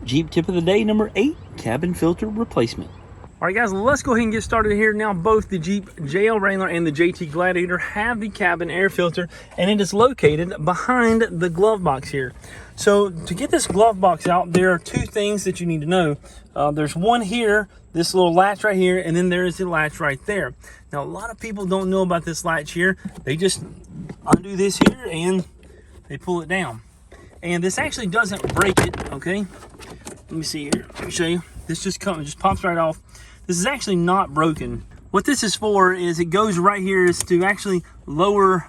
Jeep tip of the day, number 8, cabin filter replacement. All right, guys, let's go ahead and get started here. Now, both the Jeep JL Wrangler and the JT Gladiator have the cabin air filter, and it is located behind the glove box here. So to get this glove box out, there are two things that you need to know. There's one here, this little latch right here, and then there is the latch right there. Now, a lot of people don't know about this latch here. They just undo this here and they pull it down. And this actually doesn't break it, okay? Let me see here, let me show you. This just pops right off. This is actually not broken. What this is for is it goes right here is to actually lower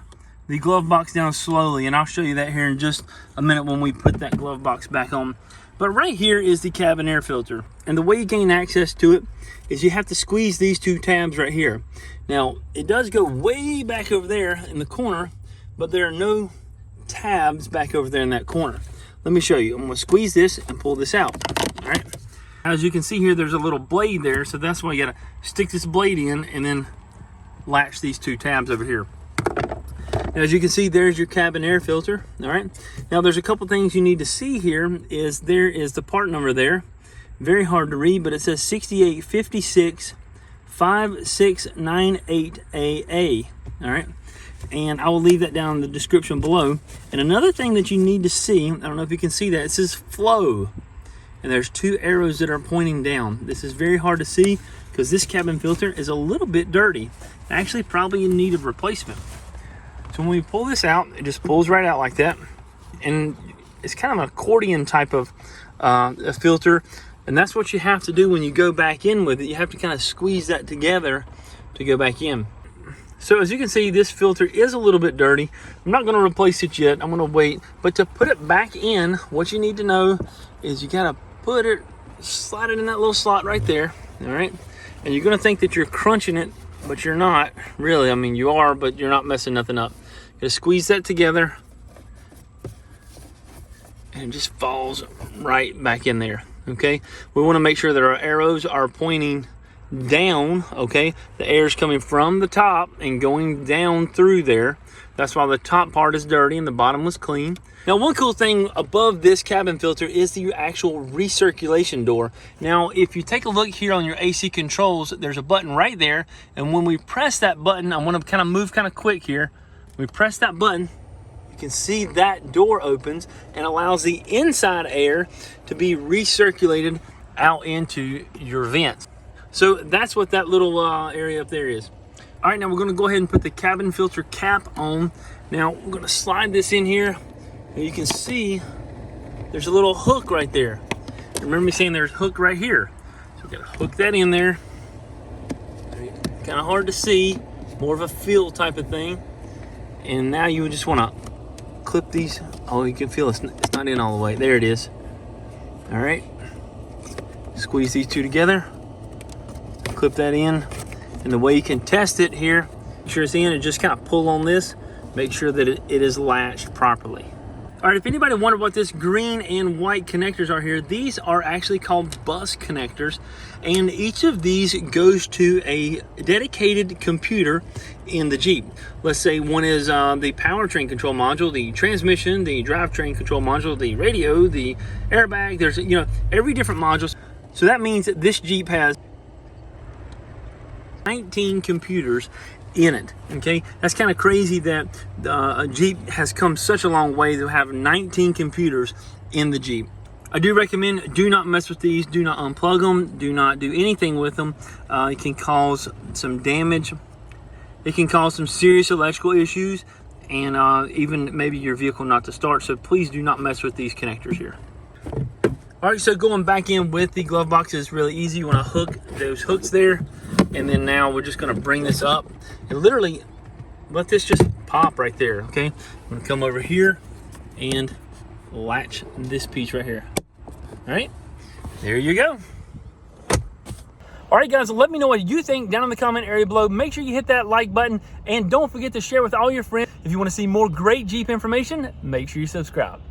the glove box down slowly, and I'll show you that here in just a minute when we put that glove box back on. But right here is the cabin air filter, and the way you gain access to it is you have to squeeze these two tabs right here. Now, it does go way back over there in the corner, but there are no tabs back over there in that corner. Let me show you. I'm gonna squeeze this and pull this out, all right? As you can see here, there's a little blade there, so that's why you gotta stick this blade in and then latch these two tabs over here. Now, as you can see, there's your cabin air filter, all right? Now, there's a couple things you need to see here. There is the part number there. Very hard to read, but it says 6856-5698AA, all right? And I will leave that down in the description below. And another thing that you need to see, I don't know if you can see that, it says flow. And there's two arrows that are pointing down. This is very hard to see because this cabin filter is a little bit dirty. Actually, probably in need of replacement. So when we pull this out, it just pulls right out like that. And it's kind of an accordion type of a filter. And that's what you have to do when you go back in with it. You have to kind of squeeze that together to go back in. So as you can see, this filter is a little bit dirty. I'm not gonna replace it yet, I'm gonna wait. But to put it back in, what you need to know is you gotta slide it in that little slot right there, all right? And you're gonna think that you're crunching it, but you're not, really. I mean, you are, but you're not messing nothing up. You gotta squeeze that together, and it just falls right back in there, okay? We wanna make sure that our arrows are pointing down, okay? The air is coming from the top and going down through there. That's why the top part is dirty and the bottom was clean. Now, one cool thing above this cabin filter is the actual recirculation door. Now, if you take a look here on your AC controls, there's a button right there, and when we press that button, I want to kind of move kind of quick here. We press that button, you can see that door opens and allows the inside air to be recirculated out into your vents. So that's what that little area up there is. All right, now we're gonna go ahead and put the cabin filter cap on. Now we're gonna slide this in here. And you can see there's a little hook right there. Remember me saying there's a hook right here. So we're gonna hook that in there. Kind of hard to see, more of a feel type of thing. And now you just wanna clip these. Oh, you can feel it's not in all the way. There it is. All right, squeeze these two together. Clip that in, and the way you can test it here, make sure it's in and just kind of pull on this, make sure that it is latched properly. All right, if anybody wondered what this green and white connectors are here, these are actually called bus connectors, and each of these goes to a dedicated computer in the Jeep. Let's say one is the powertrain control module, the transmission, the drivetrain control module, the radio, the airbag. There's, you know, every different module. So that means that this Jeep has 19 computers in it, okay? That's kind of crazy that a Jeep has come such a long way to have 19 computers in the Jeep. I do recommend, do not mess with these, do not unplug them, do not do anything with them. It can cause some damage. It can cause some serious electrical issues, and even maybe your vehicle not to start, so please do not mess with these connectors here. All right, so going back in with the glove box is really easy. You want to hook those hooks there, and then now we're just going to bring this up and literally let this just pop right there, okay? I'm going to come over here and latch this piece right here. All right, there you go. All right, guys, let me know what you think down in the comment area below. Make sure you hit that like button, and don't forget to share with all your friends. If you want to see more great Jeep information, make sure you subscribe.